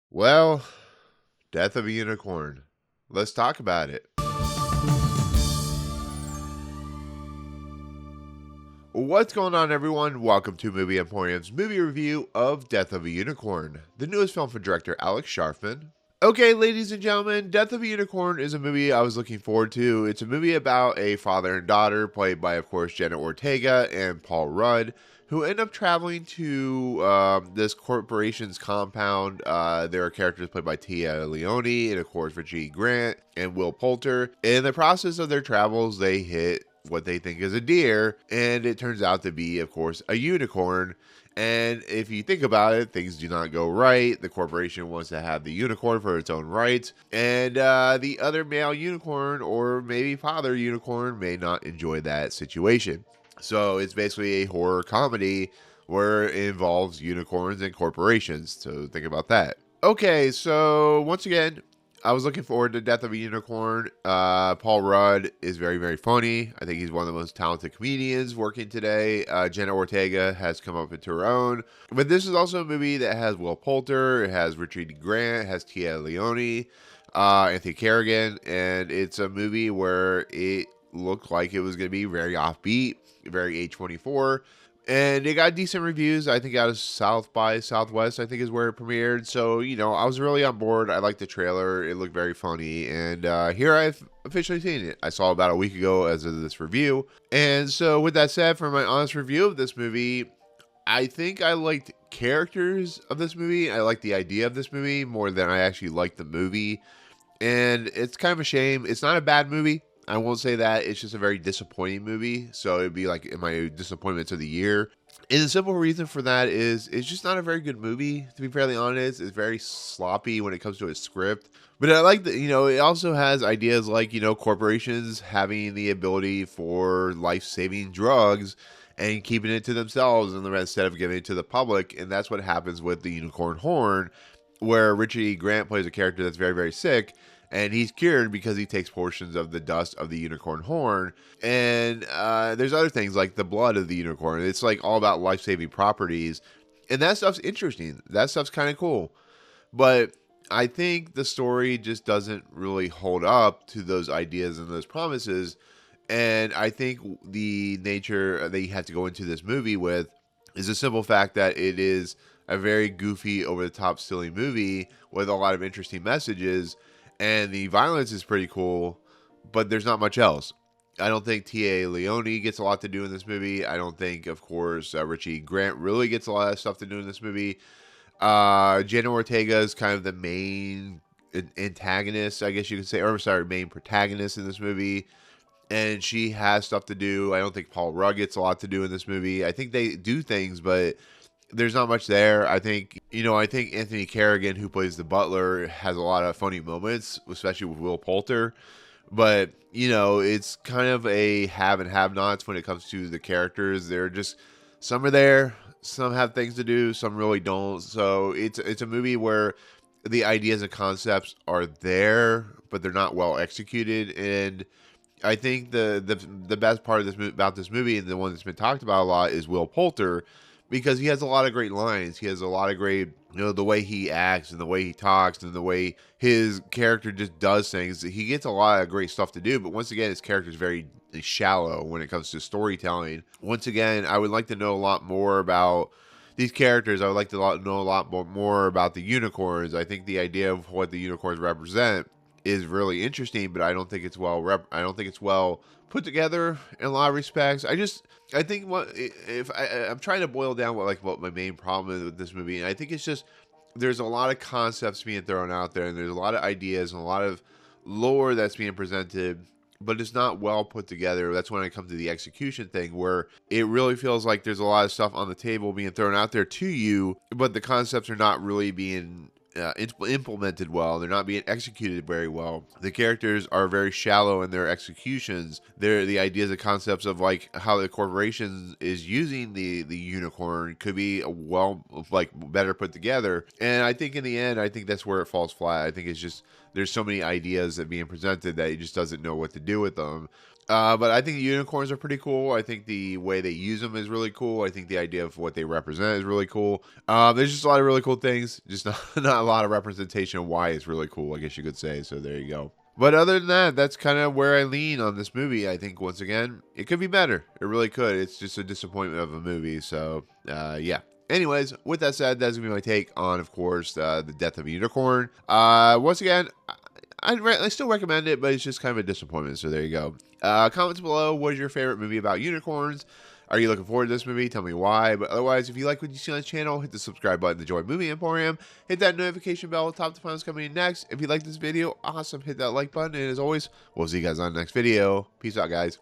Well, Death of a Unicorn. Let's talk about it. What's going on, everyone? Welcome to Movie Emporium's movie review of Death of a Unicorn, the newest film from director Alex Scharfman. Okay, ladies and gentlemen, Death of a Unicorn is a movie I was looking forward to. It's a movie about a father and daughter, played by, of course, Jenna Ortega and Paul Rudd, who end up traveling to this corporation's compound. There are characters played by Tia Leoni and, of course, Richie Grant and Will Poulter. In the process of their travels, they hit what they think is a deer, and it turns out to be, of course, a unicorn. And if you think about it, things do not go right. The corporation wants to have the unicorn for its own rights, and the other male unicorn, or maybe father unicorn, may not enjoy that situation. So it's basically a horror comedy where it involves unicorns and corporations. So think about that. Okay, so once again, I was looking forward to Death of a Unicorn. Paul Rudd is very, very funny. I think he's one of the most talented comedians working today. Jenna Ortega has come up into her own. But this is also a movie that has Will Poulter, it has Richard Grant, it has Tia Leoni, Anthony Carrigan, and it's a movie where it looked like it was going to be very offbeat, very A24. And it got decent reviews. I think out of South by Southwest, I think is where it premiered. So, I was really on board. I liked the trailer. It looked very funny. And here I've officially seen it. I saw it about a week ago as of this review. And so with that said, for my honest review of this movie, I think I liked characters of this movie. I liked the idea of this movie more than I actually liked the movie. And it's kind of a shame. It's not a bad movie. I won't say that. It's just a very disappointing movie. So it'd be like in my disappointments of the year. And the simple reason for that is it's just not a very good movie, to be fairly honest. It's very sloppy when it comes to its script. But I like that, it also has ideas like, corporations having the ability for life-saving drugs and keeping it to themselves instead of giving it to the public. And that's what happens with the unicorn horn, where Richard E. Grant plays a character that's very, very sick, and he's cured because he takes portions of the dust of the unicorn horn. And there's other things like the blood of the unicorn. It's like all about life-saving properties, and that stuff's interesting. That stuff's kind of cool. But I think the story just doesn't really hold up to those ideas and those promises. And I think the nature that you have to go into this movie with is the simple fact that it is a very goofy, over-the-top, silly movie with a lot of interesting messages, and the violence is pretty cool, but there's not much else. I don't think T.A. Leoni gets a lot to do in this movie. I don't think, of course, Richie Grant really gets a lot of stuff to do in this movie. Jenna Ortega is kind of the main antagonist, I guess you could say, or sorry, main protagonist in this movie, and she has stuff to do. I don't think Paul Rudd gets a lot to do in this movie. I think they do things, but there's not much there. I think Anthony Carrigan, who plays the butler, has a lot of funny moments, especially with Will Poulter. But, it's kind of a have and have nots when it comes to the characters. They're just, some are there, some have things to do, some really don't. So it's a movie where the ideas and concepts are there, but they're not well executed. And I think the best part of about this movie, and the one that's been talked about a lot, is Will Poulter, because he has a lot of great lines. He has a lot of great, the way he acts and the way he talks and the way his character just does things. He gets a lot of great stuff to do, but once again, his character is very shallow when it comes to storytelling. Once again, I would like to know a lot more about these characters. I would like to know a lot more about the unicorns. I think the idea of what the unicorns represent is really interesting, but I don't think it's well put together in a lot of respects. I think I'm trying to boil down what my main problem is with this movie, and I think it's just there's a lot of concepts being thrown out there, and there's a lot of ideas and a lot of lore that's being presented, but it's not well put together. That's when I come to the execution thing, where it really feels like there's a lot of stuff on the table being thrown out there to you, but the concepts are not really being implemented well. They're not being executed very well. The characters are very shallow in their executions. The ideas and concepts of like how the corporation is using the unicorn could be better put together. And I think in the end, I think that's where it falls flat. I think it's just there's so many ideas that being presented that he just doesn't know what to do with them. But I think the unicorns are pretty cool. I think the way they use them is really cool. I think the idea of what they represent is really cool. There's just a lot of really cool things. Just not a lot of representation of why it's really cool, I guess you could say. So there you go. But other than that, that's kind of where I lean on this movie. I think, once again, it could be better. It really could. It's just a disappointment of a movie. So, yeah. Anyways, with that said, that's going to be my take on, of course, the death of a unicorn. Once again, I still recommend it, but it's just kind of a disappointment. So there you go. Comments below. What is your favorite movie about unicorns? Are you looking forward to this movie? Tell me why. But otherwise, if you like what you see on the channel, hit the subscribe button to join Movie Emporium. Hit that notification bell. Top to finals coming in next. If you like this video, awesome. Hit that like button. And as always, we'll see you guys on the next video. Peace out, guys.